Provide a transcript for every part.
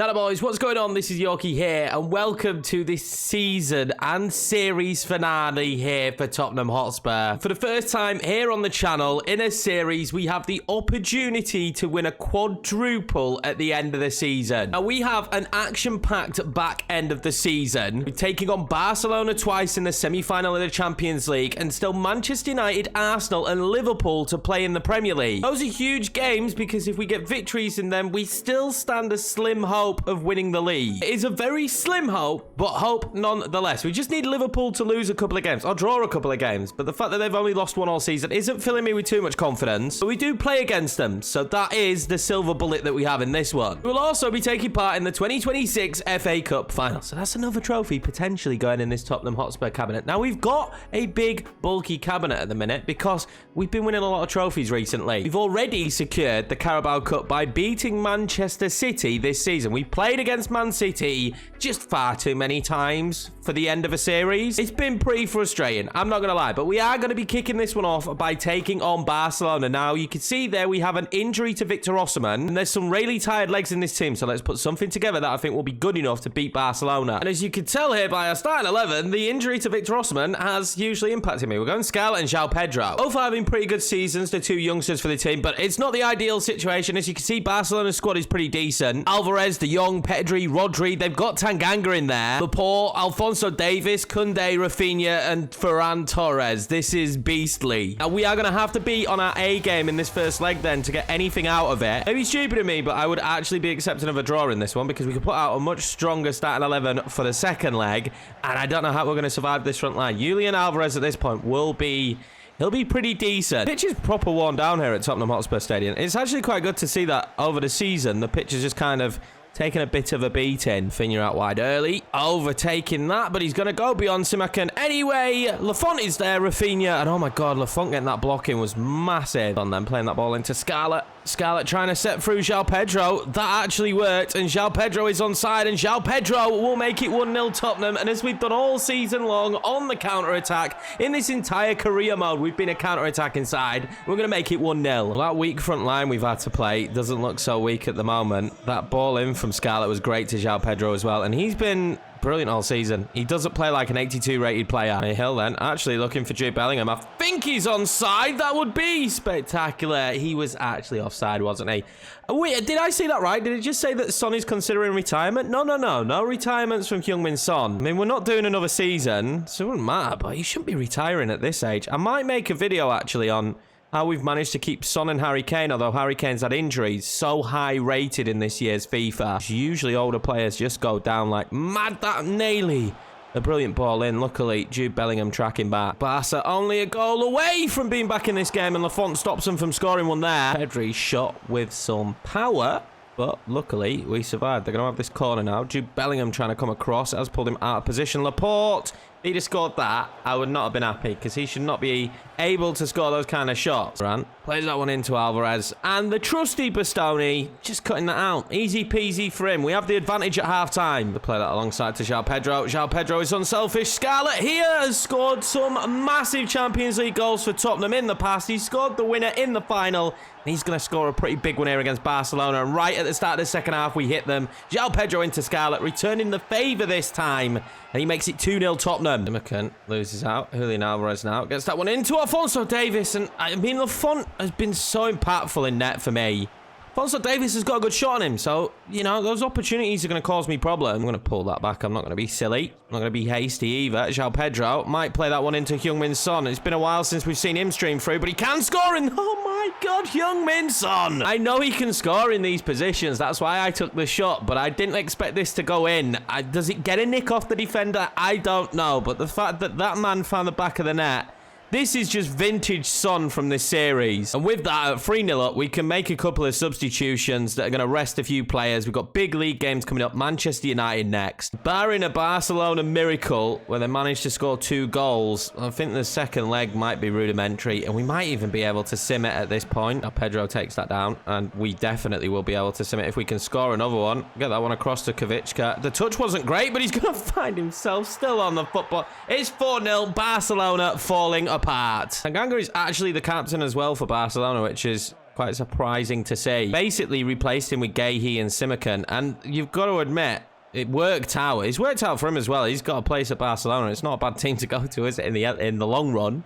Hello boys, what's going on? This is Yorkie here and welcome to this season and series finale here for Tottenham Hotspur. For the first time here on the channel in a series, we have the opportunity to win a quadruple at the end of the season. Now we have an action-packed back end of the season. We're taking on Barcelona twice in the semi-final of the Champions League and still Manchester United, Arsenal and Liverpool to play in the Premier League. Those are huge games because if we get victories in them, we still stand a slim hope of winning the league. It is a very slim hope, but hope nonetheless. We just need Liverpool to lose a couple of games or draw a couple of games, but the fact that they've only lost one all season isn't filling me with too much confidence. But we do play against them, so that is the silver bullet that we have in this one. We'll also be taking part in the 2026 FA Cup final, so that's another trophy potentially going in this Tottenham Hotspur cabinet. Now we've got a big bulky cabinet at the minute because we've been winning a lot of trophies recently. We've already secured the Carabao Cup by beating Manchester City this season. We played against Man City just far too many times for the end of a series. It's been pretty frustrating, I'm not gonna lie, but we are gonna be kicking this one off by taking on Barcelona. Now you can see there we have an injury to Victor Osimhen and there's some really tired legs in this team, so let's put something together that I think will be good enough to beat Barcelona. And as you can tell here by our starting 11, the injury to Victor Osimhen has hugely impacted me. We're going Scarlett and João Pedro, both having pretty good seasons, the two youngsters for the team, but it's not the ideal situation. As you can see, Barcelona's squad is pretty decent. Alvarez, De Jong, Pedri, Rodri, they've got Tanganga in there. Laporte, Alphonso Davies, Koundé, Rafinha, and Ferran Torres. This is beastly. Now, we are going to have to be on our A game in this first leg then to get anything out of it. Maybe stupid of me, but I would actually be accepting of a draw in this one because we could put out a much stronger starting 11 for the second leg, and I don't know how we're going to survive this front line. Julian Alvarez at this point will be... he'll be pretty decent. Pitch is proper worn down here at Tottenham Hotspur Stadium. It's actually quite good to see that over the season, the pitch is just kind of taking a bit of a beating. Finger out wide early. Overtaking that, but he's going to go beyond Simakan. Anyway, Lafont is there, Rafinha. And oh my God, Lafont getting that blocking was massive. On them, playing that ball into Scarlett. Scarlett trying to set through João Pedro. That actually worked. And João Pedro is onside. And João Pedro will make it 1-0 Tottenham. And as we've done all season long on the counter-attack, in this entire career mode, we've been a counter-attacking side. We're going to make it 1-0. Well, that weak front line we've had to play doesn't look so weak at the moment. That ball in from Scarlett was great to João Pedro as well. And he's been brilliant all season. He doesn't play like an 82 rated player. Hill then actually looking for Jude Bellingham. I think he's onside. That would be spectacular. He was actually offside, wasn't he? Wait, did I see that right? Did it just say that Son is considering retirement? No retirements from Heung-min Son. I mean, we're not doing another season, so it wouldn't matter, but he shouldn't be retiring at this age. I might make a video actually on how we've managed to keep Son and Harry Kane, although Harry Kane's had injuries, so high rated in this year's FIFA. Usually older players just go down like mad. That Naily. A brilliant ball in. Luckily, Jude Bellingham tracking back. Barca only a goal away from being back in this game, and Lafont stops them from scoring one there. Pedri shot with some power, but luckily we survived. They're going to have this corner now. Jude Bellingham trying to come across. It has pulled him out of position. Laporte. If he'd have scored that, I would not have been happy because he should not be able to score those kind of shots. Plays that one into Alvarez. And the trusty Bastoni just cutting that out. Easy peasy for him. We have the advantage at half-time. They play that alongside to João Pedro. João Pedro is unselfish. Scarlett here has scored some massive Champions League goals for Tottenham in the past. He scored the winner in the final. He's going to score a pretty big one here against Barcelona. And right at the start of the second half, we hit them. João Pedro into Scarlett, returning the favour this time. And he makes it 2-0 Tottenham. Simakan loses out. Julian Alvarez now gets that one into Alphonso Davies. And I mean, Lafont has been so impactful in net for me. Alphonso Davies has got a good shot on him. So, you know, those opportunities are going to cause me problems. I'm going to pull that back. I'm not going to be silly. I'm not going to be hasty either. João Pedro might play that one into Heung-min Son. It's been a while since we've seen him stream through, but he can score in... oh my God, Heung-min Son. I know he can score in these positions. That's why I took the shot, but I didn't expect this to go in. Does it get a nick off the defender? I don't know, but the fact that that man found the back of the net... this is just vintage Son from this series. And with that, at 3-0 up, we can make a couple of substitutions that are going to rest a few players. We've got big league games coming up. Manchester United next. Barring a Barcelona miracle where they managed to score 2 goals, I think the second leg might be rudimentary. And we might even be able to sim it at this point. Now, Pedro takes that down. And we definitely will be able to sim it if we can score another one. Get that one across to Kavicka. The touch wasn't great, but he's going to find himself still on the football. It's 4-0. Barcelona falling apart. Tanganga is actually the captain as well for Barcelona, which is quite surprising to see. Basically replaced him with Gahey and Simican, and you've got to admit, it worked out. It's worked out for him as well. He's got a place at Barcelona. It's not a bad team to go to, is it, in the long run?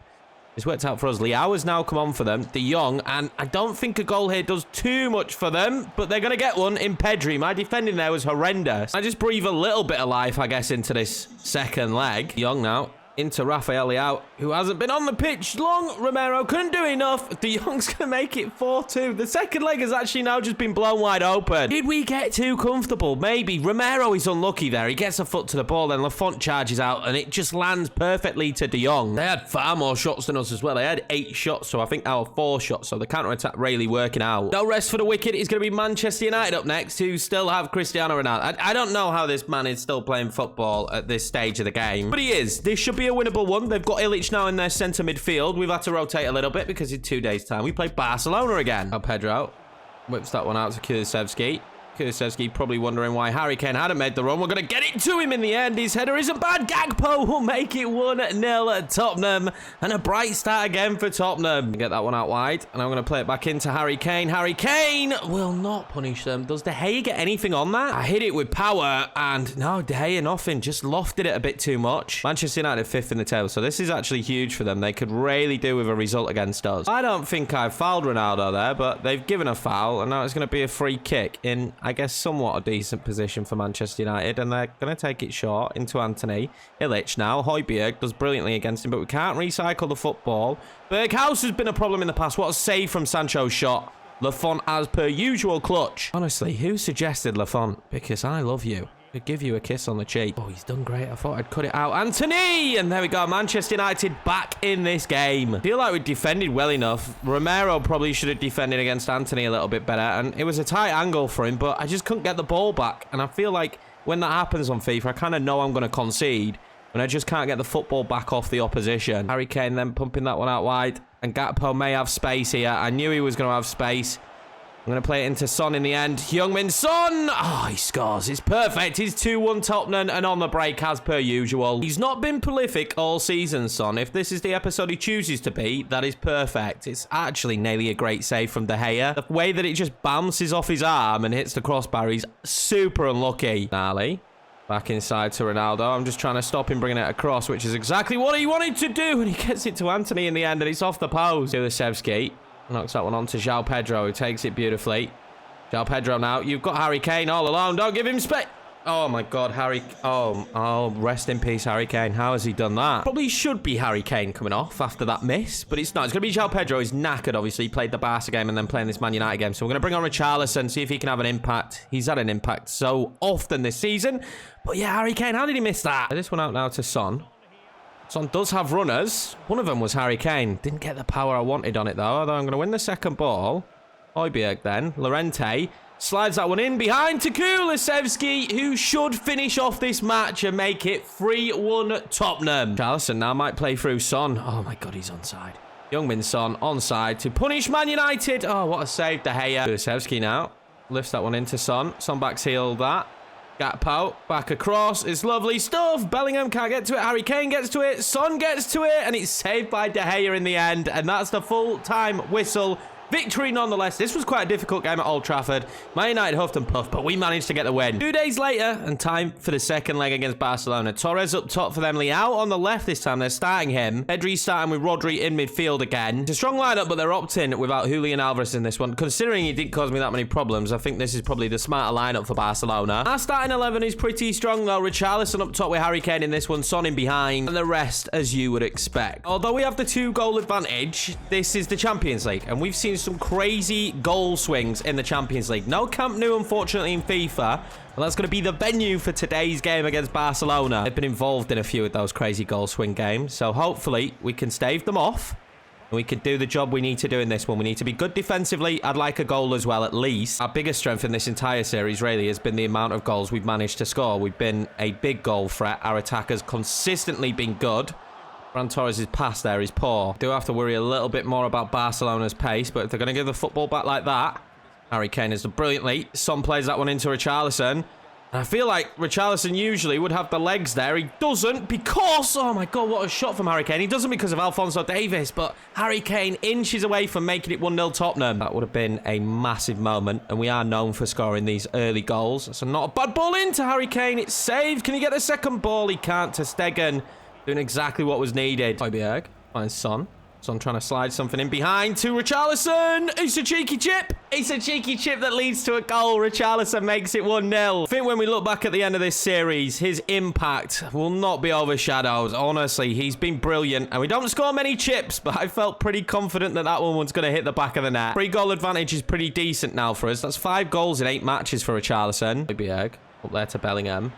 It's worked out for us. Leao has now come on for them. De Jong, and I don't think a goal here does too much for them, but they're going to get one in Pedri. My defending there was horrendous. I just breathe a little bit of life, I guess, into this second leg. De Jong now into Rafael Leao, who hasn't been on the pitch long. Romero couldn't do enough. De Jong's going to make it 4-2. The second leg has actually now just been blown wide open. Did we get too comfortable? Maybe. Romero is unlucky there. He gets a foot to the ball, then Lafont charges out, and it just lands perfectly to De Jong. They had far more shots than us as well. They had 8 shots, so I think our 4 shots, so the counter-attack really working out. No rest for the wicked. It's going to be Manchester United up next, who still have Cristiano Ronaldo. I don't know how this man is still playing football at this stage of the game, but he is. This should be a winnable one. They've got Illich now in their centre midfield. We've had to rotate a little bit because in 2 days' time we play Barcelona again. Oh, Pedro whips that one out to Kulusevski. Kulusevski probably wondering why Harry Kane hadn't made the run. We're going to get it to him in the end. His header isn't bad. Gakpo will make it 1-0 at Tottenham. And a bright start again for Tottenham. Get that one out wide. And I'm going to play it back into Harry Kane. Harry Kane will not punish them. Does De Gea get anything on that? I hit it with power. And no, De Gea nothing. Just lofted it a bit too much. Manchester United 5th in the table. So this is actually huge for them. They could really do with a result against us. I don't think I fouled Ronaldo there, but they've given a foul. And now it's going to be a free kick in, I guess, somewhat a decent position for Manchester United, and they're going to take it short into Anthony. Illich now. Højbjerg does brilliantly against him, but we can't recycle the football. Berghaus has been a problem in the past. What a save from Sancho's shot. Lafont, as per usual, clutch. Honestly, who suggested Lafont? Because I love you. Could give you a kiss on the cheek. Oh, he's done great. I thought I'd cut it out. Anthony! And there we go. Manchester United back in this game. I feel like we defended well enough. Romero probably should have defended against Anthony a little bit better. And it was a tight angle for him, but I just couldn't get the ball back. And I feel like when that happens on FIFA, I kind of know I'm going to concede. And I just can't get the football back off the opposition. Harry Kane then pumping that one out wide. And Gakpo may have space here. I knew he was going to have space. I'm going to play it into Son in the end. Heung-min Son! Oh, he scores. It's perfect. He's 2-1 Tottenham and on the break as per usual. He's not been prolific all season, Son. If this is the episode he chooses to be, that is perfect. It's actually nearly a great save from De Gea. The way that it just bounces off his arm and hits the crossbar, he's super unlucky. Nali. Back inside to Ronaldo. I'm just trying to stop him bringing it across, which is exactly what he wanted to do. And he gets it to Anthony in the end, and it's off the post. Kulusevski knocks that one on to João Pedro, who takes it beautifully. João Pedro now. You've got Harry Kane all alone. Don't give him space. Oh, my God, Harry. Oh, rest in peace, Harry Kane. How has he done that? Probably should be Harry Kane coming off after that miss, but it's not. It's going to be João Pedro. He's knackered, obviously. He played the Barca game and then playing this Man United game. So we're going to bring on Richarlison, see if he can have an impact. He's had an impact so often this season. But yeah, Harry Kane, how did he miss that? This one out now to Son. Son does have runners. One of them was Harry Kane. Didn't get the power I wanted on it, though. Although I'm going to win the second ball. Højbjerg then. Llorente slides that one in behind to Kulusevski, who should finish off this match and make it 3-1 Tottenham. Richarlison now might play through Son. Oh, my God, he's onside. Heung-min Son onside to punish Man United. Oh, what a save, De Gea. Kulusevski now lifts that one into Son. Son backs heel that. Gakpo back across. It's lovely stuff. Bellingham can't get to it. Harry Kane gets to it. Son gets to it. And it's saved by De Gea in the end. And that's the full-time whistle. Victory nonetheless. This was quite a difficult game at Old Trafford. Man United huffed and puffed, but we managed to get the win. 2 days later, and time for the second leg against Barcelona. Torres up top for them. Leao on the left this time. They're starting him. Pedri starting with Rodri in midfield again. It's a strong lineup, but they're opting without Julian Alvarez in this one. Considering he didn't cause me that many problems, I think this is probably the smarter lineup for Barcelona. Our starting 11 is pretty strong, though. Richarlison up top with Harry Kane in this one. Son in behind. And the rest, as you would expect. Although we have the 2-goal advantage, this is the Champions League, and we've seen some crazy goal swings in the Champions League. No Camp Nou, unfortunately, in FIFA. Well, that's going to be the venue for today's game against Barcelona. I've been involved in a few of those crazy goal swing games, so hopefully we can stave them off and we can do the job we need to do in this one. We need to be good defensively. I'd like a goal as well, at least. Our biggest strength in this entire series really has been the amount of goals we've managed to score. We've been a big goal threat. Our attack has consistently been good. Ferran Torres' pass there is poor. Do have to worry a little bit more about Barcelona's pace, but if they're going to give the football back like that, Harry Kane has done brilliantly. Son plays that one into Richarlison. I feel like Richarlison usually would have the legs there. He doesn't because... Oh, my God, what a shot from Harry Kane. He doesn't because of Alphonso Davies, but Harry Kane inches away from making it 1-0 Tottenham. That would have been a massive moment, and we are known for scoring these early goals. So not a bad ball into Harry Kane. It's saved. Can he get the second ball? He can't. To Stegen doing exactly what was needed. Højbjerg finds Son. Son trying to slide something in behind to Richarlison. It's a cheeky chip. It's a cheeky chip that leads to a goal. Richarlison makes it 1-0. I think when we look back at the end of this series, his impact will not be overshadowed. Honestly, he's been brilliant. And we don't score many chips, but I felt pretty confident that that one was going to hit the back of the net. 3-goal advantage is pretty decent now for us. That's 5 goals in 8 matches for Richarlison. Højbjerg up there to Bellingham.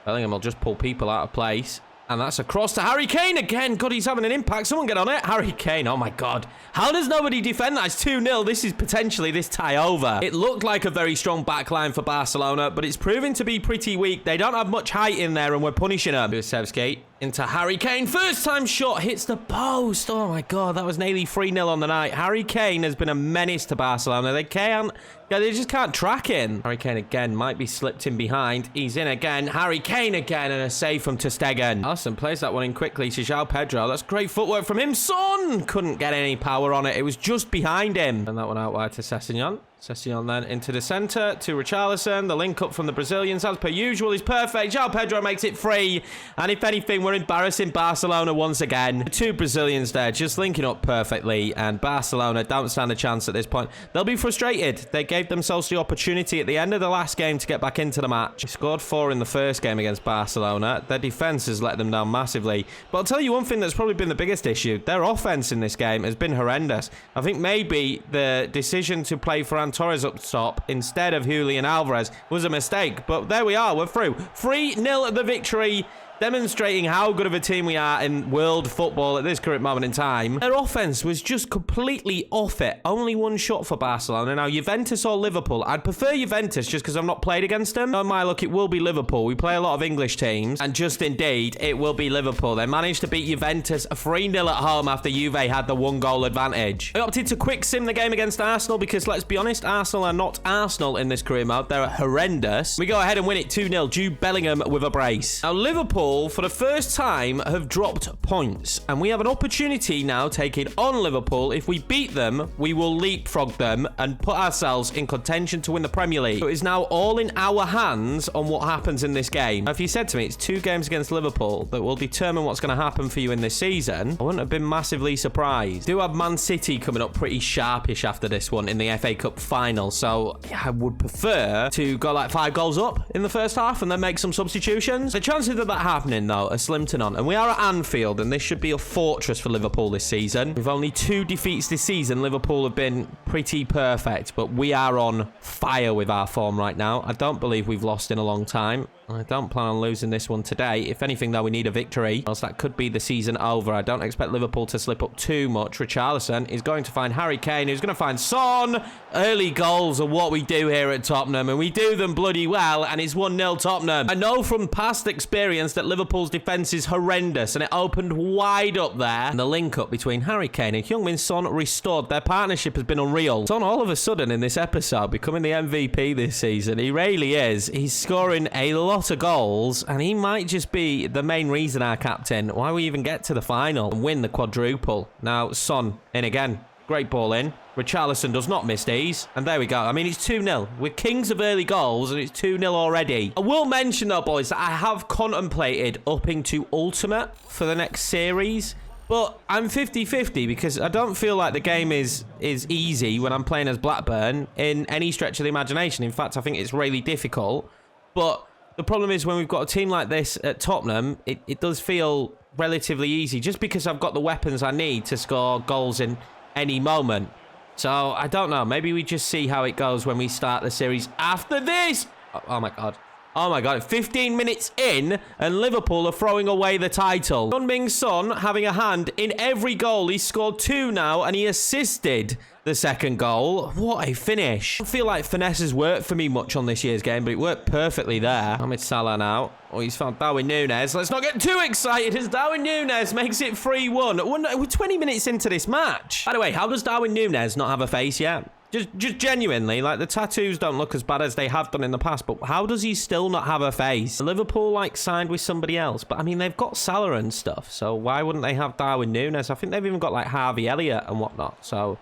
Bellingham will just pull people out of place. And that's across to Harry Kane again. God, he's having an impact. Someone get on it. Harry Kane. Oh, my God. How does nobody defend that? It's 2-0. This is potentially this tie over. It looked like a very strong backline for Barcelona, but it's proving to be pretty weak. They don't have much height in there, and we're punishing them. Kulusevski into Harry Kane. First time shot hits the post. Oh, my God. That was nearly 3-0 on the night. Harry Kane has been a menace to Barcelona. They just can't track him. Harry Kane again might be slipped in behind. He's in again. Harry Kane again, and a save from ter Stegen. Alisson plays that one in quickly to João Pedro. That's great footwork from him. Son couldn't get any power on it. It was just behind him. And that one out wide to Sessegnon. Sessegnon then into the centre to Richarlison. The link up from the Brazilians, as per usual, is perfect. João Pedro makes it free. And if anything, we're embarrassing Barcelona once again. The 2 Brazilians there just linking up perfectly. And Barcelona don't stand a chance at this point. They'll be frustrated. They gave themselves the opportunity at the end of the last game to get back into the match. They scored 4 in the first game against Barcelona. Their defence has let them down massively. But I'll tell you one thing that's probably been the biggest issue. Their offence in this game has been horrendous. I think maybe the decision to play Ferran Torres up top instead of Julian Alvarez was a mistake, but there we are, we're through. 3-0 the victory, demonstrating how good of a team we are in world football at this current moment in time. Their offense was just completely off it. Only 1 shot for Barcelona. Now, Juventus or Liverpool. I'd prefer Juventus just because I've not played against them. On my luck, it will be Liverpool. We play a lot of English teams, and just indeed, it will be Liverpool. They managed to beat Juventus 3-0 at home after Juve had the 1-goal advantage. I opted to quick sim the game against Arsenal because, let's be honest, Arsenal are not Arsenal in this career mode. They're horrendous. We go ahead and win it 2-0. Jude Bellingham with a brace. Now, Liverpool, for the first time, have dropped points, and we have an opportunity now taking on Liverpool. If we beat them, we will leapfrog them and put ourselves in contention to win the Premier League. So it is now all in our hands on what happens in this game. Now, if you said to me it's 2 games against Liverpool that will determine what's going to happen for you in this season, I wouldn't have been massively surprised. Do have Man City coming up pretty sharpish after this one in the FA Cup final, so yeah, I would prefer to go like 5 goals up in the first half and then make some substitutions. The chances of that happening, though, are slim to none. And we are at Anfield, and this should be a fortress for Liverpool this season. With only 2 defeats this season, Liverpool have been pretty perfect, but we are on fire with our form right now. I don't believe we've lost in a long time. I don't plan on losing this one today. If anything, though, we need a victory, else that could be the season over. I don't expect Liverpool to slip up too much. Richarlison is going to find Harry Kane, who's going to find Son. Early goals are what we do here at Tottenham, and we do them bloody well, and it's 1-0 Tottenham. I know from past experience that Liverpool's defence is horrendous, and it opened wide up there. And the link-up between Harry Kane and Heung-min Son restored. Their partnership has been unreal. Son, all of a sudden, in this episode, becoming the MVP this season. He really is. He's scoring a lot of goals, and he might just be the main reason, our captain, why we even get to the final and win the quadruple. Now, Son in again. Great ball in. Richarlison does not miss these. And there we go. I mean, it's 2-0. We're kings of early goals, and it's 2-0 already. I will mention, though, boys, that I have contemplated upping to Ultimate for the next series. But I'm 50-50 because I don't feel like the game is easy when I'm playing as Blackburn in any stretch of the imagination. In fact, I think it's really difficult. But the problem is when we've got a team like this at Tottenham, it does feel relatively easy just because I've got the weapons I need to score goals in any moment. So, I don't know. Maybe we just see how it goes when we start the series after this. Oh my God. Oh my God, 15 minutes in, and Liverpool are throwing away the title. Heung-min Son having a hand in every goal. He's scored 2 now, and he assisted the second goal. What a finish. I don't feel like finesse has worked for me much on this year's game, but it worked perfectly there. Mohamed Salah now. Oh, he's found Darwin Núñez. Let's not get too excited as Darwin Núñez makes it 3-1. We're 20 minutes into this match. By the way, how does Darwin Núñez not have a face yet? Just genuinely, like, the tattoos don't look as bad as they have done in the past, but how does he still not have a face? Liverpool, like, signed with somebody else, but, I mean, they've got Salah and stuff, so why wouldn't they have Darwin Núñez? I think they've even got, like, Harvey Elliott and whatnot, so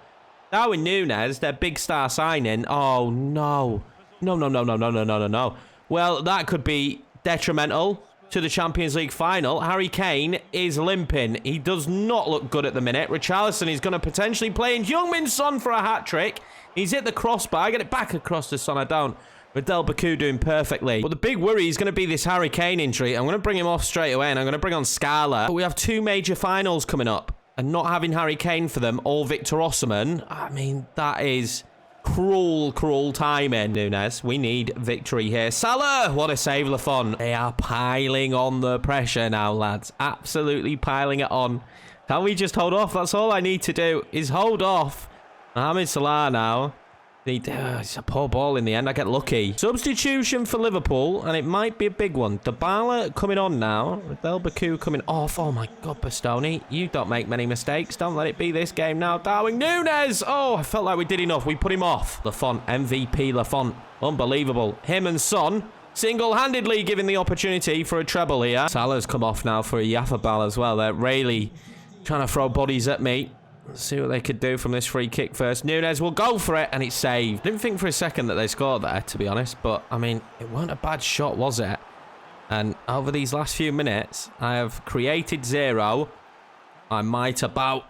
Darwin Núñez, their big star signing. Oh, no. No. Well, that could be detrimental to the Champions League final. Harry Kane is limping. He does not look good at the minute. Richarlison is going to potentially play in Heung-min Son for a hat-trick. He's hit the crossbar. Get it back across to Son. I don't. Riddell Baku doing perfectly. But the big worry is going to be this Harry Kane injury. I'm going to bring him off straight away, and I'm going to bring on Scala. But we have 2 major finals coming up, and not having Harry Kane for them or Victor Osimhen, I mean, that is cruel timing. Núñez, we need victory here. Salah, what a save, Lafont. They are piling on the pressure now, lads. Absolutely piling it on. Can we just hold off? That's all I need to do is hold off. Mohamed Salah now. It's a poor ball in the end. I get lucky. Substitution for Liverpool, and it might be a big one. Dybala coming on now. Riddell Baku coming off. Oh my God, Bastoni. You don't make many mistakes. Don't let it be this game now. Darwin Núñez. Oh, I felt like we did enough. We put him off. Lafont, MVP Lafont. Unbelievable. Him and Son single-handedly given the opportunity for a treble here. Salah's come off now for a Yaffabal as well. They're really trying to throw bodies at me. Let's see what they could do from this free kick first. Núñez will go for it, and it's saved. Didn't think for a second that they scored there, to be honest. But, I mean, it weren't a bad shot, was it? And over these last few minutes, I have created 0. I might about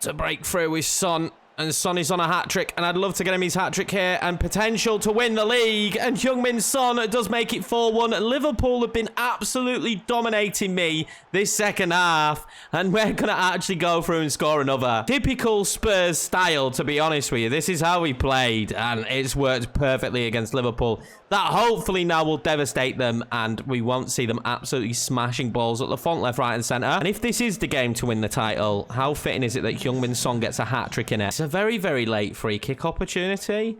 to break through with Son. And Son is on a hat-trick, and I'd love to get him his hat-trick here, and potential to win the league. And Heung-min Son does make it 4-1. Liverpool have been absolutely dominating me this second half, and we're going to actually go through and score another. Typical Spurs style, to be honest with you. This is how we played, and it's worked perfectly against Liverpool. That hopefully now will devastate them, and we won't see them absolutely smashing balls at Lafont left, right, and centre. And if this is the game to win the title, how fitting is it that Heung-min Son gets a hat-trick in it? It's a very, very late free kick opportunity,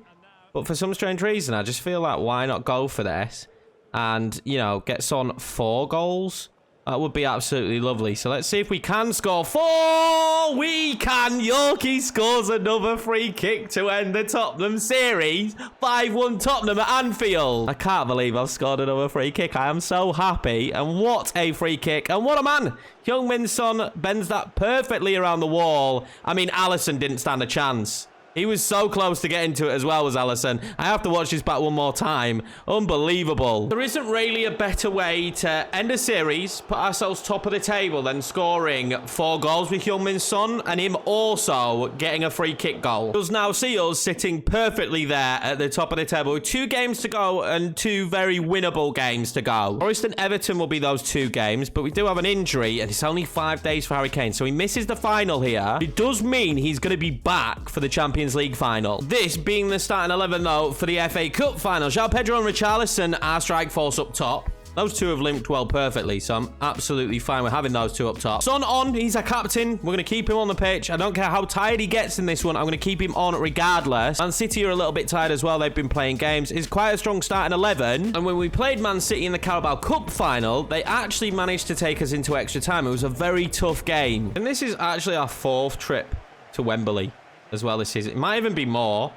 but for some strange reason, I just feel like why not go for this and, you know, get Son 4 goals? That would be absolutely lovely. So let's see if we can score 4. We can. Yorkie scores another free kick to end the Tottenham series. 5-1 Tottenham at Anfield. I can't believe I've scored another free kick. I am so happy. And what a free kick. And what a man. Heung-min Son bends that perfectly around the wall. I mean, Alisson didn't stand a chance. He was so close to getting to it as well as Alisson. I have to watch this back one more time. Unbelievable. There isn't really a better way to end a series, put ourselves top of the table, than scoring 4 goals with Heung-min Son and him also getting a free kick goal. Does now see us sitting perfectly there at the top of the table with 2 games to go and 2 very winnable games to go. Forest and Everton will be those 2 games, but we do have an injury and it's only 5 days for Harry Kane, so he misses the final here. It does mean he's going to be back for the Champions League final. This being the starting 11 though for the FA Cup final. João Pedro and Richarlison are strike force up top. Those 2 have linked well perfectly, so I'm absolutely fine with having those 2 up top. Son on, he's a captain. We're going to keep him on the pitch. I don't care how tired he gets in this one. I'm going to keep him on regardless. Man City are a little bit tired as well. They've been playing games. It's quite a strong starting 11. And when we played Man City in the Carabao Cup final, they actually managed to take us into extra time. It was a very tough game. And this is actually our 4th trip to Wembley as well this season. It might even be more,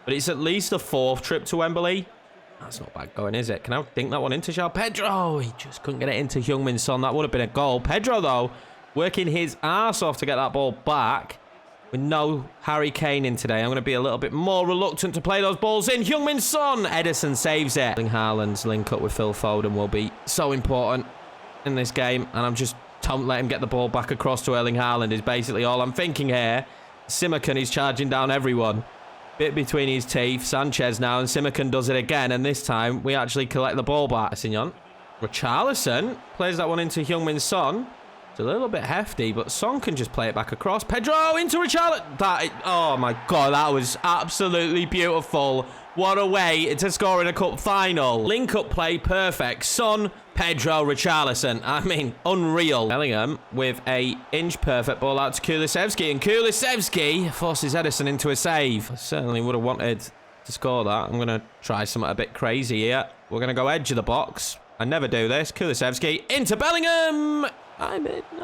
but it's at least a 4th trip to Wembley. That's not bad going, is it? Can I dink that one into João Pedro? Oh, he just couldn't get it into Heung-min Son. That would have been a goal. Pedro, though, working his arse off to get that ball back. With no Harry Kane in today, I'm going to be a little bit more reluctant to play those balls in. Heung-min Son. Ederson saves it. Haaland's link up with Phil Foden will be so important in this game. And I'm just, don't let him get the ball back across to Erling Haaland is basically all I'm thinking here. Simakan is charging down everyone. Bit between his teeth. Sanchez now, and Simakan does it again. And this time, we actually collect the ball back. Signon. Richarlison plays that one into Heung-min Son. It's a little bit hefty, but Son can just play it back across. Pedro into Richarlison. Oh my God, that was absolutely beautiful. What a way to score in a cup final. Link-up play, perfect. Son, Pedro, Richarlison. I mean, unreal. Bellingham with a inch-perfect ball out to Kulusevski. And Kulusevski forces Ederson into a save. I certainly would have wanted to score that. I'm going to try something a bit crazy here. We're going to go edge of the box. I never do this. Kulusevski into Bellingham. I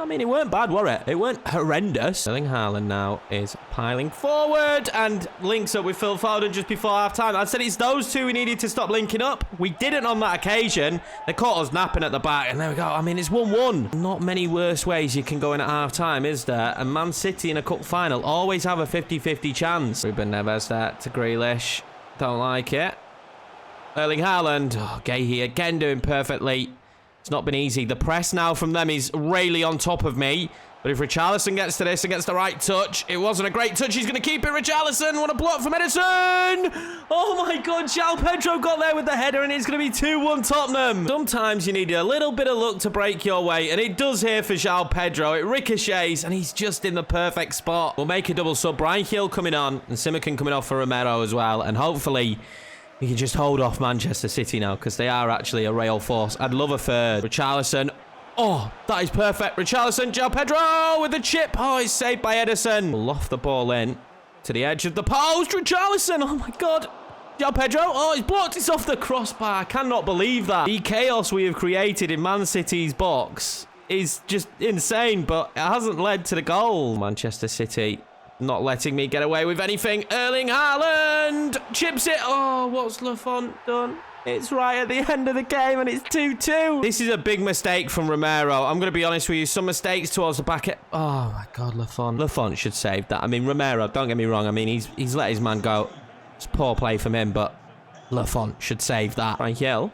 mean, it weren't bad, were it? It weren't horrendous. Erling Haaland now is piling forward and links up with Phil Foden just before half-time. I said it's those two we needed to stop linking up. We didn't on that occasion. They caught us napping at the back, and there we go. I mean, it's 1-1. Not many worse ways you can go in at half-time, is there? And Man City in a cup final always have a 50-50 chance. Ruben Neves there to Grealish. Don't like it. Erling Haaland. Oh, Gahey again doing perfectly. It's not been easy. The press now from them is really on top of me. But if Richarlison gets to this and gets the right touch, it wasn't a great touch. He's going to keep it, Richarlison. What a block from Ederson. Oh my God, João Pedro got there with the header and it's going to be 2-1 Tottenham. Sometimes you need a little bit of luck to break your way, and it does here for João Pedro. It ricochets and he's just in the perfect spot. We'll make a double sub. Bryan Gil coming on and Simakan coming off for Romero as well. And hopefully we can just hold off Manchester City now, because they are actually a real force. I'd love a third. Richarlison. Oh, that is perfect. Richarlison, João Pedro with the chip. Oh, it's saved by Ederson. We'll loft the ball in to the edge of the post. Richarlison. Oh, my God. João Pedro. Oh, it's blocked. It's off the crossbar. I cannot believe that. The chaos we have created in Man City's box is just insane, but it hasn't led to the goal. Manchester City not letting me get away with anything. Erling Haaland chips it. Oh, what's Lafont done? It's right at the end of the game and it's 2-2. This is a big mistake from Romero. I'm going to be honest with you. Some mistakes towards the back. Oh, my God, Lafont. Lafont should save that. I mean, Romero, don't get me wrong. I mean, he's let his man go. It's poor play from him, but Lafont should save that. Bryan Gil.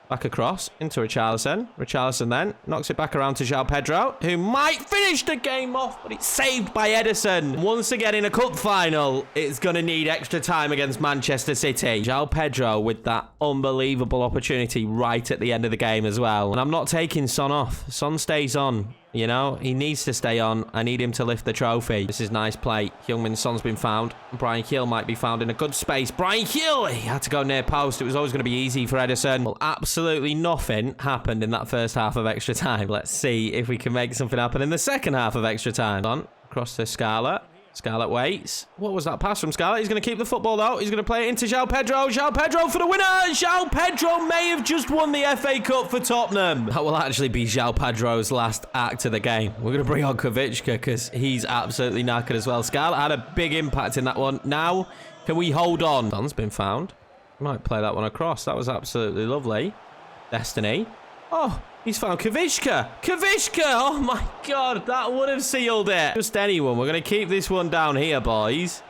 Back across into Richarlison. Richarlison then knocks it back around to João Pedro, who might finish the game off, but it's saved by Ederson. Once again in a cup final, it's going to need extra time against Manchester City. João Pedro with that unbelievable opportunity right at the end of the game as well. And I'm not taking Son off. Son stays on. You know, he needs to stay on. I need him to lift the trophy. This is nice play. Heung-min Son's been found. Bryan Gil might be found in a good space. Bryan Gil! He had to go near post. It was always going to be easy for Ederson. Well, absolutely nothing happened in that first half of extra time. Let's see if we can make something happen in the second half of extra time. On, across to Scarlett. Scarlett waits. What was that pass from Scarlett? He's going to keep the football though. He's going to play it into João Pedro. João Pedro for the winner. João Pedro may have just won the FA Cup for Tottenham. That will actually be João Pedro's last act of the game. We're going to bring on Kavicka because he's absolutely knackered as well. Scarlett had a big impact in that one. Now, can we hold on? Don's been found. Might play that one across. That was absolutely lovely. Destiny. Oh, he's found Kavicka. Kavicka! Oh my God, that would have sealed it. Just anyone. We're going to keep this one down here, boys.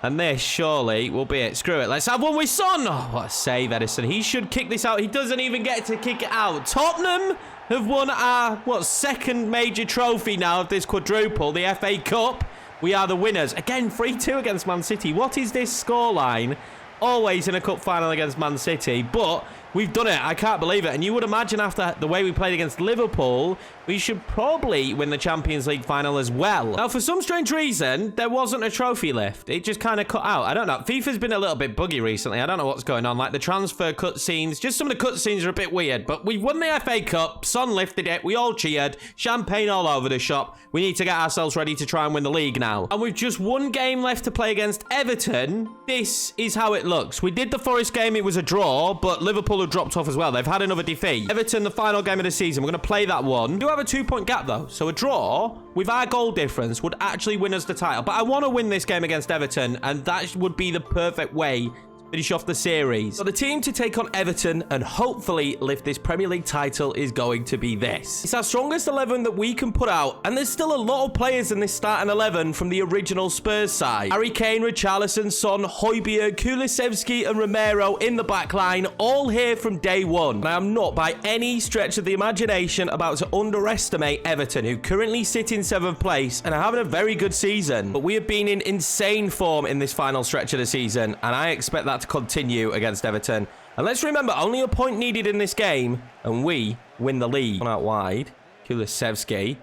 And this, surely, will be it. Screw it. Let's have one with Son. Oh, what a save, Ederson. He should kick this out. He doesn't even get to kick it out. Tottenham have won our, second major trophy now of this quadruple, the FA Cup. We are the winners. Again, 3-2 against Man City. What is this scoreline? Always in a cup final against Man City, but we've done it. I can't believe it. And you would imagine after the way we played against Liverpool, we should probably win the Champions League final as well. Now, for some strange reason, there wasn't a trophy lift. It just kind of cut out. I don't know. FIFA's been a little bit buggy recently. I don't know what's going on. Like the transfer cutscenes, just some of the cutscenes are a bit weird. But we've won the FA Cup. Son lifted it. We all cheered. Champagne all over the shop. We need to get ourselves ready to try and win the league now. And with just one game left to play against Everton, this is how it looks. We did the Forest game. It was a draw, but Liverpool have dropped off as well. They've had another defeat. Everton, the final game of the season. We're going to play that one. We do have a 2-point gap, though. So a draw with our goal difference would actually win us the title. But I want to win this game against Everton, and that would be the perfect way finish off the series. So the team to take on Everton and hopefully lift this Premier League title is going to be this. It's our strongest 11 that we can put out, and there's still a lot of players in this starting 11 from the original Spurs side. Harry Kane, Richarlison, Son, Højbjerg, Kulusevski and Romero in the back line, all here from day one. And I am not by any stretch of the imagination about to underestimate Everton, who currently sit in 7th place and are having a very good season. But we have been in insane form in this final stretch of the season, and I expect that to continue against Everton. And let's remember, only a point needed in this game, and we win the league. One out wide. Kulusevski.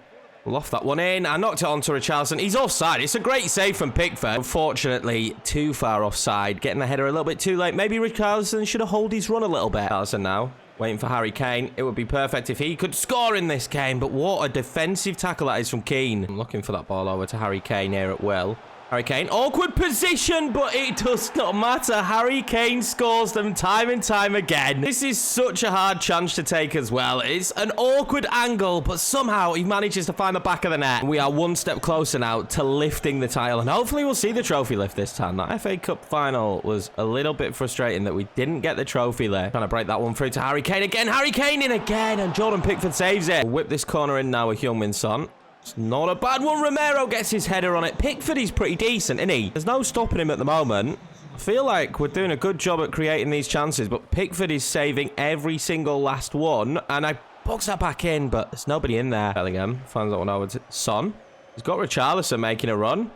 Loft that one in. I knocked it onto Richarlison. He's offside. It's a great save from Pickford. Unfortunately, too far offside. Getting the header a little bit too late. Maybe Richarlison should have held his run a little bit. Richarlison now. Waiting for Harry Kane. It would be perfect if he could score in this game, but what a defensive tackle that is from Keane. I'm looking for that ball over to Harry Kane here at will. Harry Kane, awkward position, but it does not matter. Harry Kane scores them time and time again. This is such a hard chance to take as well. It's an awkward angle, but somehow he manages to find the back of the net. We are one step closer now to lifting the title, and hopefully we'll see the trophy lift this time. That FA Cup final was a little bit frustrating that we didn't get the trophy lift. Trying to break that one through to Harry Kane again. Harry Kane in again, and Jordan Pickford saves it. We'll whip this corner in now with Heung-min Son. It's not a bad one. Romero gets his header on it. Pickford is pretty decent, isn't he? There's no stopping him at the moment. I feel like we're doing a good job at creating these chances, but Pickford is saving every single last one, and I box that back in, but there's nobody in there. Bellingham finds that one over to Son. He's got Richarlison making a run.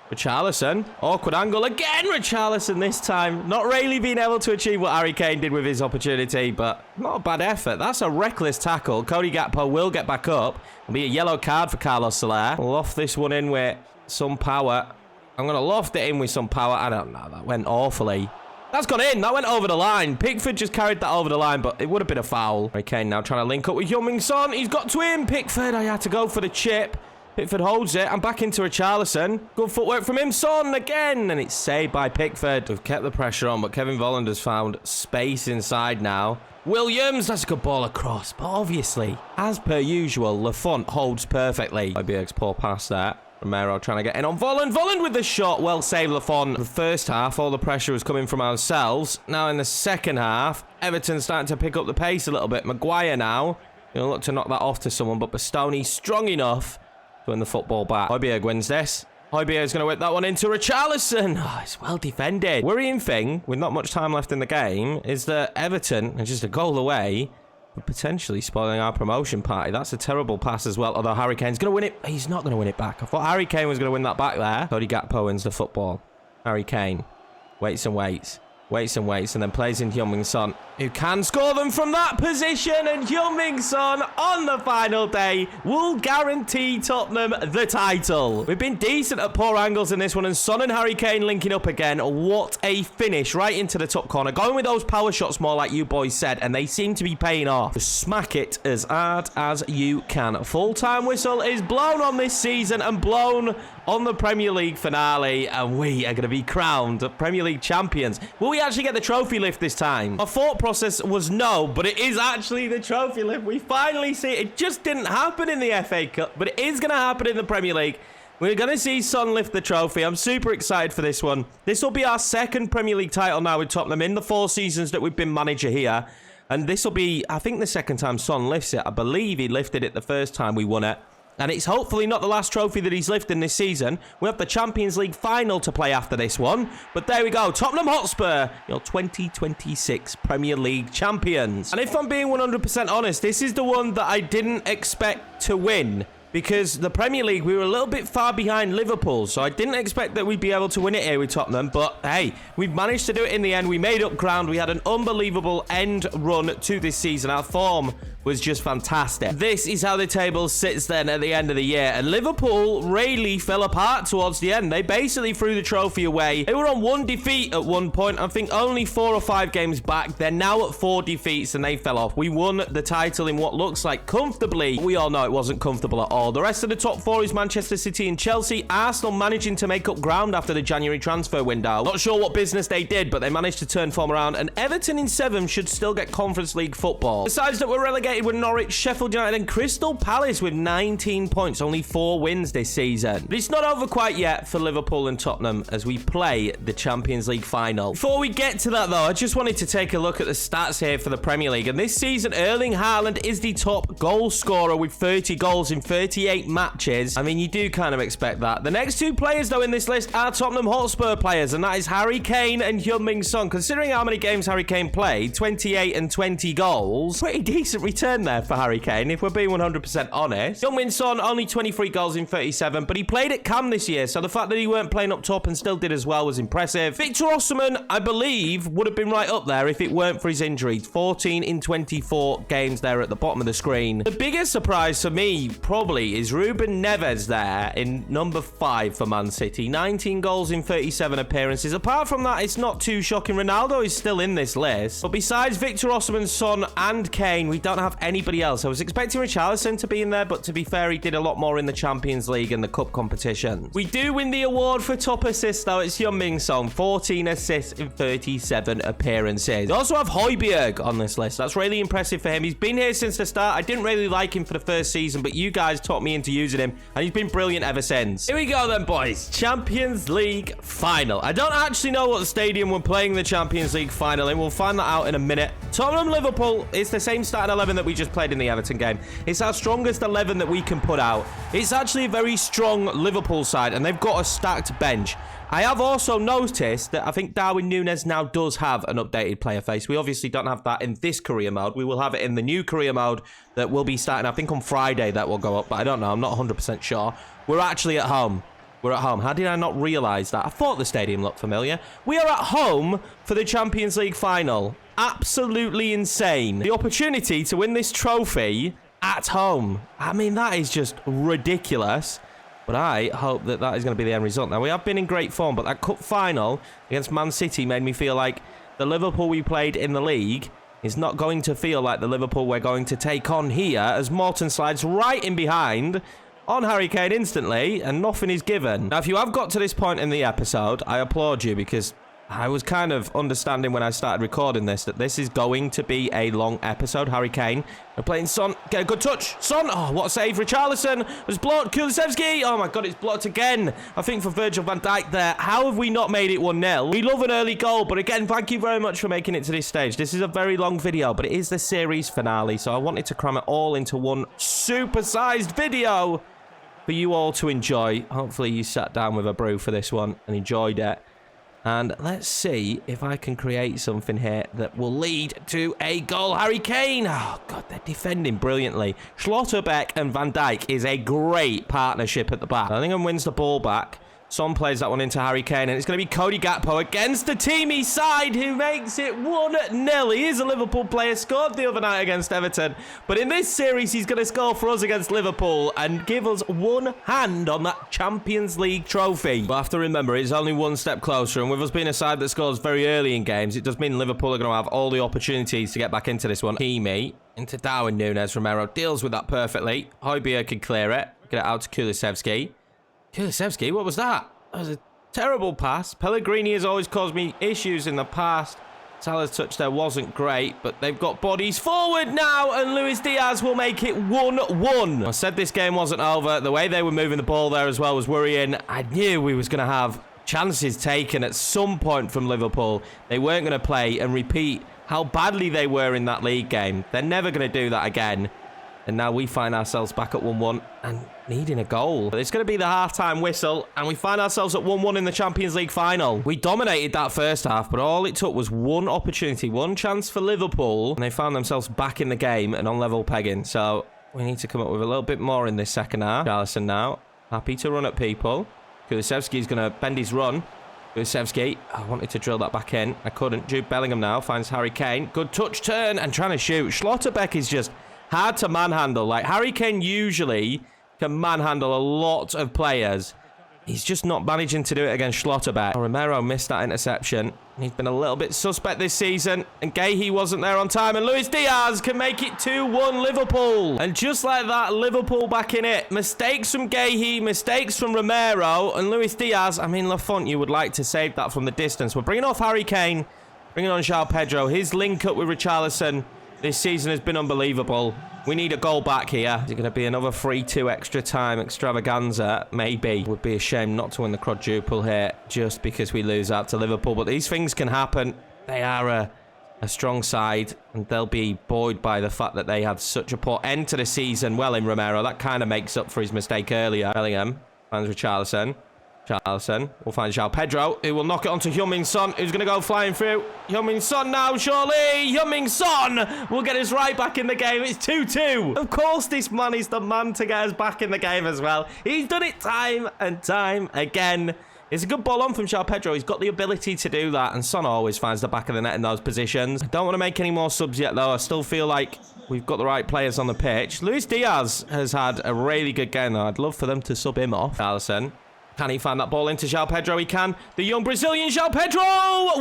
Richarlison, awkward angle again. Richarlison this time not really being able to achieve what Harry Kane did with his opportunity, but not a bad effort. That's a reckless tackle. Cody Gakpo will get back up. It'll be a yellow card for Carlos Soler. Loft this one in with some power. I'm going to loft it in with some power. I don't know. That went awfully. That's gone in. That went over the line. Pickford just carried that over the line, but it would have been a foul. Harry Kane now trying to link up with Heung-min Son. He's got to him. Pickford, I had to go for the chip. Pickford holds it, and back into Richarlison. Good footwork from him. Son again, and it's saved by Pickford. We've kept the pressure on, but Kevin Volland has found space inside now. Williams, that's a good ball across, but obviously, as per usual, Lafont holds perfectly. IBX's poor pass there. Romero trying to get in on Volland. Volland with the shot. Well saved, Lafont. The first half, all the pressure was coming from ourselves. Now in the second half, Everton starting to pick up the pace a little bit. Maguire now, going to look to knock that off to someone, but Bastoni strong enough to win the football back. Højbjerg wins this. Højbjerg is going to whip that one into Richarlison. Oh, it's well defended. Worrying thing, with not much time left in the game, is that Everton are just a goal away from potentially spoiling our promotion party. That's a terrible pass as well, although Harry Kane's going to win it. He's not going to win it back. I thought Harry Kane was going to win that back there. Cody Gakpo wins the football. Harry Kane waits and waits. Waits and waits, and then plays in Heung-min Son, who can score them from that position, and Heung-min Son on the final day will guarantee Tottenham the title. We've been decent at poor angles in this one, and Son and Harry Kane linking up again. What a finish right into the top corner. Going with those power shots more like you boys said, and they seem to be paying off. Just smack it as hard as you can. Full-time whistle is blown on this season and blown on the Premier League finale, and we are going to be crowned Premier League champions. Will we actually get the trophy lift this time? My thought process was no, but it is actually the trophy lift. We finally see it. It just didn't happen in the FA Cup, but it is going to happen in the Premier League. We're going to see Son lift the trophy. I'm super excited for this one. This will be our second Premier League title now with Tottenham in the 4 seasons that we've been manager here. And this will be, I think, the second time Son lifts it. I believe he lifted it the first time we won it. And it's hopefully not the last trophy that he's lifting this season. We have the Champions League final to play after this one. But there we go. Tottenham Hotspur, your 2026 Premier League champions. And if I'm being 100% honest, this is the one that I didn't expect to win. Because the Premier League, we were a little bit far behind Liverpool. So I didn't expect that we'd be able to win it here with Tottenham. But hey, we've managed to do it in the end. We made up ground. We had an unbelievable end run to this season. Our form was just fantastic. This is how the table sits then at the end of the year. And Liverpool really fell apart towards the end. They basically threw the trophy away. They were on 1 defeat at one point. I think only 4 or 5 games back. They're now at 4 defeats and they fell off. We won the title in what looks like comfortably. We all know it wasn't comfortable at all. The rest of the top 4 is Manchester City and Chelsea. Arsenal managing to make up ground after the January transfer window. Not sure what business they did, but they managed to turn form around. And Everton in 7th should still get Conference League football. The sides that were relegated were Norwich, Sheffield United and Crystal Palace with 19 points. Only 4 wins this season. But it's not over quite yet for Liverpool and Tottenham as we play the Champions League final. Before we get to that though, I just wanted to take a look at the stats here for the Premier League. And this season, Erling Haaland is the top goal scorer with 30 goals in 38 matches. I mean, you do kind of expect that. The next 2 players though in this list are Tottenham Hotspur players, and that is Harry Kane and Heung-min Son. Considering how many games Harry Kane played, 28 and 20 goals, pretty decent return there for Harry Kane, if we're being 100% honest. Heung-min Son, only 23 goals in 37, but he played at Cam this year, so the fact that he weren't playing up top and still did as well was impressive. Victor Osimhen, I believe, would have been right up there if it weren't for his injury. 14 in 24 games there at the bottom of the screen. The biggest surprise for me, probably, finally, is Ruben Neves there in number 5 for Man City. 19 goals in 37 appearances. Apart from that, it's not too shocking. Ronaldo is still in this list. But besides Victor Osimhen, Son, and Kane, we don't have anybody else. I was expecting Richarlison to be in there, but to be fair, he did a lot more in the Champions League and the Cup competitions. We do win the award for top assist, though. It's Yorkiemann, 14 assists in 37 appearances. We also have Højbjerg on this list. That's really impressive for him. He's been here since the start. I didn't really like him for the first season, but you guys taught me into using him, and he's been brilliant ever since. Here we go then, boys. Champions League final. I don't actually know what stadium we're playing the Champions League final in. We'll find that out in a minute. Tottenham Liverpool is the same starting 11 that we just played in the Everton game. It's our strongest 11 that we can put out. It's actually a very strong Liverpool side, and they've got a stacked bench. I have also noticed that I think Darwin Núñez now does have an updated player face. We obviously don't have that in this career mode. We will have it in the new career mode that will be starting, I think, on Friday that will go up, but I don't know. I'm not 100% sure. We're actually at home. We're at home. How did I not realise that? I thought the stadium looked familiar. We are at home for the Champions League final. Absolutely insane. The opportunity to win this trophy at home. I mean, that is just ridiculous. But I hope that that is going to be the end result. Now, we have been in great form, but that cup final against Man City made me feel like the Liverpool we played in the league is not going to feel like the Liverpool we're going to take on here, as Morton slides right in behind on Harry Kane instantly, and nothing is given. Now, if you have got to this point in the episode, I applaud you, because I was kind of understanding when I started recording this that this is going to be a long episode. Harry Kane, we're playing Son, get a good touch. Son, oh, what a save. Richarlison was blocked. Kulusevski, oh my God, it's blocked again. I think for Virgil van Dijk there. How have we not made it 1-0? We love an early goal, but again, thank you very much for making it to this stage. This is a very long video, but it is the series finale, so I wanted to cram it all into one super-sized video for you all to enjoy. Hopefully you sat down with a brew for this one and enjoyed it. And let's see if I can create something here that will lead to a goal. Harry Kane. Oh, God, they're defending brilliantly. Schlotterbeck and Van Dijk is a great partnership at the back. Bellingham wins the ball back. Son plays that one into Harry Kane, and it's going to be Cody Gakpo against the teamy side who makes it 1-0. He is a Liverpool player, scored the other night against Everton, but in this series he's going to score for us against Liverpool and give us one hand on that Champions League trophy. But I have to remember, it's only one step closer, and with us being a side that scores very early in games, it does mean Liverpool are going to have all the opportunities to get back into this one. Kimi into Darwin Núñez. Romero deals with that perfectly. Højbjerg can clear it. Get it out to Kulusevski. Kulusevski, what was that? That was a terrible pass. Pellegrini has always caused me issues in the past. Salah's touch there wasn't great, but they've got bodies forward now, and Luis Diaz will make it 1-1. I said this game wasn't over. The way they were moving the ball there as well was worrying. I knew we was going to have chances taken at some point from Liverpool. They weren't going to play and repeat how badly they were in that league game. They're never going to do that again. And now we find ourselves back at 1-1 and needing a goal. It's going to be the half-time whistle, and we find ourselves at 1-1 in the Champions League final. We dominated that first half, but all it took was one opportunity, one chance for Liverpool, and they found themselves back in the game and on level pegging. So we need to come up with a little bit more in this second half. Richarlison now, happy to run at people. Kulusevski's going to bend his run. Kulusevski, I wanted to drill that back in. I couldn't. Jude Bellingham now finds Harry Kane. Good touch, turn, and trying to shoot. Schlotterbeck is just hard to manhandle. Like, Harry Kane usually can manhandle a lot of players. He's just not managing to do it against Schlotterbeck. Romero missed that interception. He's been a little bit suspect this season. And Guéhi wasn't there on time. And Luis Diaz can make it 2-1 Liverpool. And just like that, Liverpool back in it. Mistakes from Guéhi, mistakes from Romero. And Luis Diaz, I mean, Lafont, you would like to save that from the distance. We're bringing off Harry Kane. Bringing on João Pedro. His link up with Richarlison this season has been unbelievable. We need a goal back here. Is it going to be another 3-2 extra time extravaganza? Maybe. It would be a shame not to win the quadruple here just because we lose out to Liverpool. But these things can happen. They are a strong side, and they'll be buoyed by the fact that they had such a poor end to the season. Well, in Romero, that kind of makes up for his mistake earlier. Bellingham finds Richarlison. Richarlison will find João Pedro, who will knock it onto Heung-min Son, who's going to go flying through. Heung-min Son now, surely. Heung-min Son will get us right back in the game. It's 2-2. Of course, this man is the man to get us back in the game as well. He's done it time and time again. It's a good ball on from João Pedro. He's got the ability to do that, and Son always finds the back of the net in those positions. I don't want to make any more subs yet, though. I still feel like we've got the right players on the pitch. Luis Diaz has had a really good game, though. I'd love for them to sub him off. Alisson. Can he find that ball into João Pedro? He can. The young Brazilian João Pedro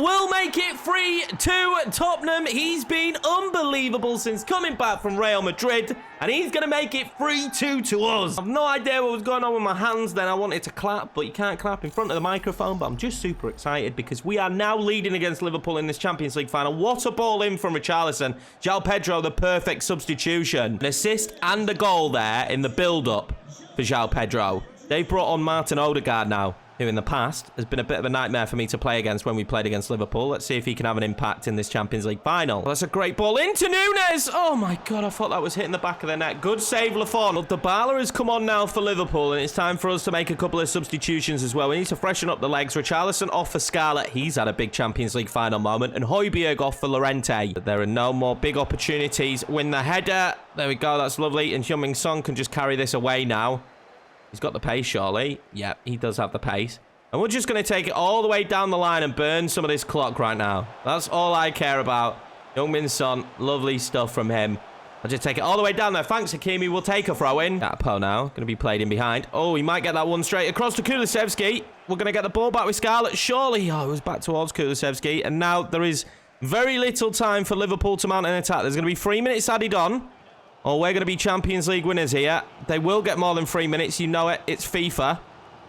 will make it 3-2 Tottenham. He's been unbelievable since coming back from Real Madrid, and he's going to make it 3-2 to us. I've no idea what was going on with my hands then. I wanted to clap, but you can't clap in front of the microphone. But I'm just super excited because we are now leading against Liverpool in this Champions League final. What a ball in from Richarlison. João Pedro, the perfect substitution. An assist and a goal there in the build-up for João Pedro. They've brought on Martin Odegaard now, who in the past has been a bit of a nightmare for me to play against when we played against Liverpool. Let's see if he can have an impact in this Champions League final. That's a great ball into Nunes. Oh my God, I thought that was hitting the back of the net. Good save, Lafon. Look, Dybala has come on now for Liverpool, and it's time for us to make a couple of substitutions as well. We need to freshen up the legs. Richarlison off for Scarlett. He's had a big Champions League final moment. And Højbjerg off for Llorente. There are no more big opportunities. Win the header. There we go. That's lovely. And Heung-min Son can just carry this away now. He's got the pace, surely. Yeah, he does have the pace. And we're just going to take it all the way down the line and burn some of this clock right now. That's all I care about. Heung-min Son, lovely stuff from him. I'll just take it all the way down there. Thanks, Hakimi. We'll take a throw-in. Gakpo now, going to be played in behind. Oh, he might get that one straight across to Kulusevski. We're going to get the ball back with Scarlett, surely. Oh, it was back towards Kulusevski. And now there is very little time for Liverpool to mount an attack. There's going to be 3 minutes added on. Oh, we're going to be Champions League winners here. They will get more than 3 minutes. You know it. It's FIFA.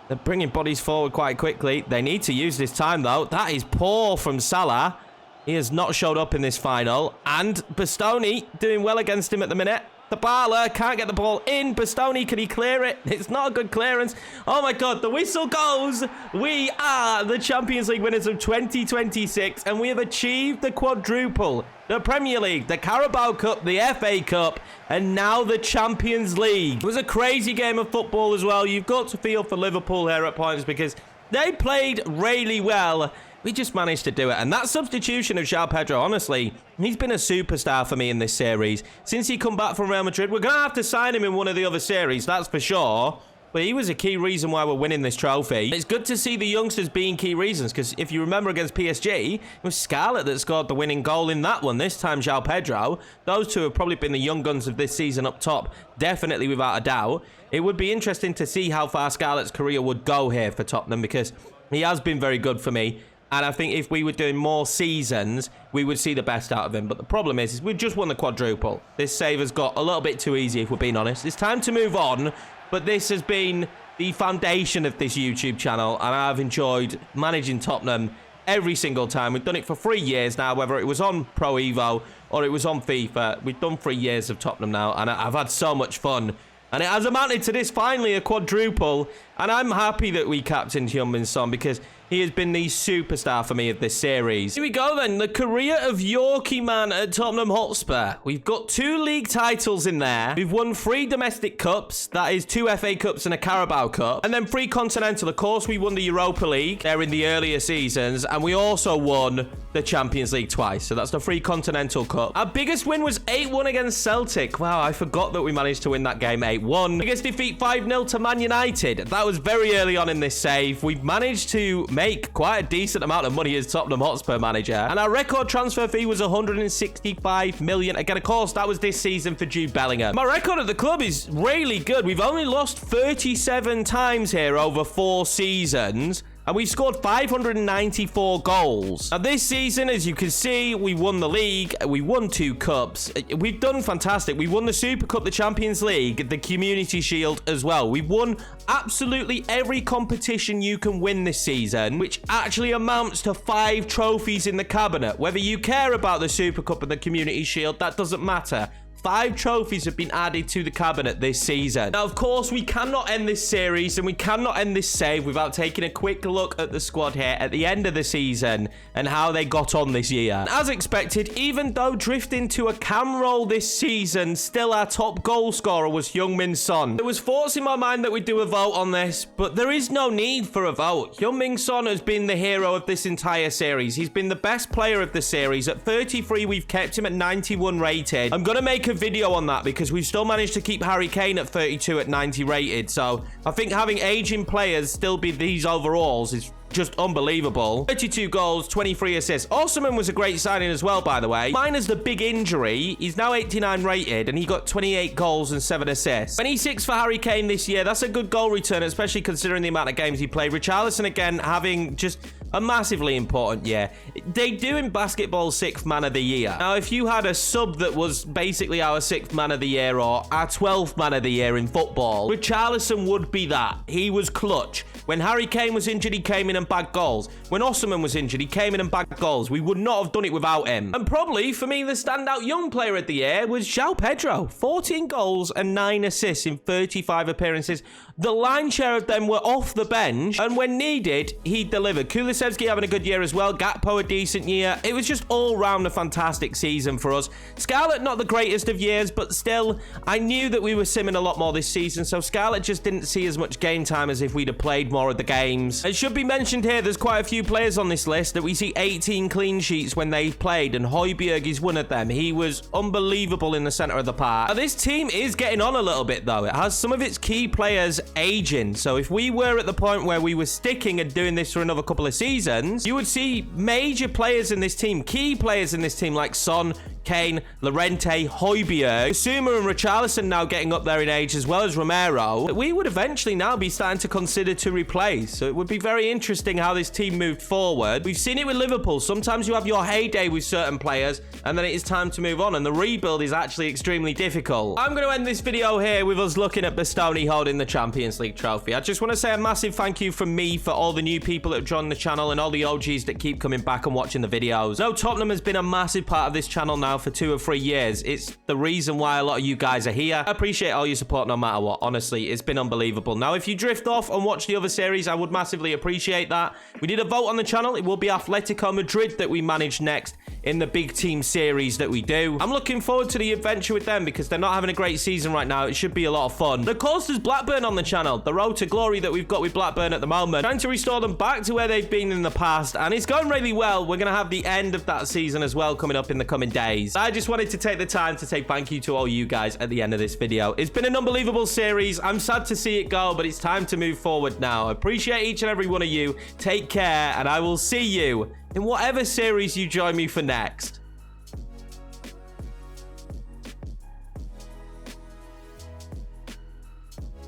They're bringing bodies forward quite quickly. They need to use this time, though. That is poor from Salah. He has not showed up in this final. And Bastoni doing well against him at the minute. Dybala can't get the ball in. Bastoni, can he clear it? It's not a good clearance. Oh my God, the whistle goes. We are the Champions League winners of 2026, and we have achieved the quadruple. The Premier League, the Carabao Cup, the FA Cup, and now the Champions League. It was a crazy game of football as well. You've got to feel for Liverpool here at points because they played really well. We just managed to do it. And that substitution of João Pedro, honestly, he's been a superstar for me in this series. Since he come back from Real Madrid, we're going to have to sign him in one of the other series, that's for sure. But he was a key reason why we're winning this trophy. It's good to see the youngsters being key reasons, because if you remember against PSG, it was Scarlett that scored the winning goal in that one. This time, João Pedro. Those two have probably been the young guns of this season up top, definitely without a doubt. It would be interesting to see how far Scarlett's career would go here for Tottenham, because he has been very good for me. And I think if we were doing more seasons, we would see the best out of him. But the problem is we've just won the quadruple. This save has got a little bit too easy, if we're being honest. It's time to move on. But this has been the foundation of this YouTube channel. And I've enjoyed managing Tottenham every single time. We've done it for 3 years now, whether it was on Pro Evo or it was on FIFA. We've done 3 years of Tottenham now. And I've had so much fun. And it has amounted to this, finally, a quadruple. And I'm happy that we captained Heung-min Son because he has been the superstar for me of this series. Here we go then. The career of Yorkiemann at Tottenham Hotspur. We've got 2 league titles in there. We've won 3 domestic cups. That is 2 FA Cups and a Carabao Cup. And then 3 continental. Of course, we won the Europa League there in the earlier seasons. And we also won the Champions League twice. So that's the 3 continental cup. Our biggest win was 8-1 against Celtic. Wow, I forgot that we managed to win that game 8-1. Biggest defeat 5-0 to Man United. That was very early on in this save. We've managed to make quite a decent amount of money as Tottenham Hotspur manager. And our record transfer fee was 165 million. Again, of course, that was this season for Jude Bellingham. My record at the club is really good. We've only lost 37 times here over 4 seasons. And we've scored 594 goals. Now, this season, as you can see, we won the league. We won 2 cups. We've done fantastic. We won the Super Cup, the Champions League, the Community Shield as well. We've won absolutely every competition you can win this season, which actually amounts to 5 trophies in the cabinet. Whether you care about the Super Cup and the Community Shield, that doesn't matter. 5 trophies have been added to the cabinet this season. Now, of course, we cannot end this series and we cannot end this save without taking a quick look at the squad here at the end of the season and how they got on this year. As expected, even though drifting to a cam roll this season, still our top goal scorer was Heung-min Son. There was thoughts in my mind that we'd do a vote on this, but there is no need for a vote. Heung-min Son has been the hero of this entire series. He's been the best player of the series. At 33, we've kept him at 91 rated. I'm going to make make a video on that because we've still managed to keep Harry Kane at 32 at 90 rated. So I think having aging players still be these overalls is just unbelievable. 32 goals, 23 assists. Yorkiemann was a great signing as well, by the way. Minus the big injury, he's now 89 rated, and he got 28 goals and 7 assists. 26 for Harry Kane this year. That's a good goal return, especially considering the amount of games he played. Richarlison, again, having just a massively important year. They do in basketball 6th man of the year. Now, if you had a sub that was basically our 6th man of the year or our 12th man of the year in football, Richarlison would be that. He was clutch. When Harry Kane was injured, he came in and bagged goals. When Yorkiemann was injured, he came in and bagged goals. We would not have done it without him. And probably, for me, the standout young player of the year was João Pedro. 14 goals and 9 assists in 35 appearances. The line share of them were off the bench, and when needed, he delivered. Kulusevski having a good year as well. Gakpo a decent year. It was just all round a fantastic season for us. Scarlett, not the greatest of years, but still, I knew that we were simming a lot more this season, so Scarlett just didn't see as much game time as if we'd have played more of the games. It should be mentioned here, there's quite a few players on this list that we see 18 clean sheets when they played, and Højbjerg is one of them. He was unbelievable in the center of the park. Now, this team is getting on a little bit, though. It has some of its key players aging, so if we were at the point where we were sticking and doing this for another couple of seasons, you would see major players in this team, key players in this team like Son, Kane, Llorente, Højbjerg, Zuma and Richarlison now getting up there in age, as well as Romero, that we would eventually now be starting to consider to replace. So it would be very interesting how this team moved forward. We've seen it with Liverpool. Sometimes you have your heyday with certain players, and then it is time to move on, and the rebuild is actually extremely difficult. I'm going to end this video here with us looking at Bastoni holding the Champions League trophy. I just want to say a massive thank you from me for all the new people that have joined the channel and all the OGs that keep coming back and watching the videos. No, Tottenham has been a massive part of this channel now for 2 or 3 years. It's the reason why a lot of you guys are here. I appreciate all your support no matter what. Honestly, it's been unbelievable. Now, if you drift off and watch the other series, I would massively appreciate that. We did a vote on the channel. It will be Atletico Madrid that we manage next in the big team series that we do. I'm looking forward to the adventure with them because they're not having a great season right now. It should be a lot of fun. And of course, there's Blackburn on the channel. The road to glory that we've got with Blackburn at the moment. Trying to restore them back to where they've been in the past, and it's going really well. We're going to have the end of that season as well coming up in the coming days. I just wanted to take the time to say thank you to all you guys at the end of this video. It's been an unbelievable series. I'm sad to see it go, but it's time to move forward now. I appreciate each and every one of you. Take care, and I will see you in whatever series you join me for next.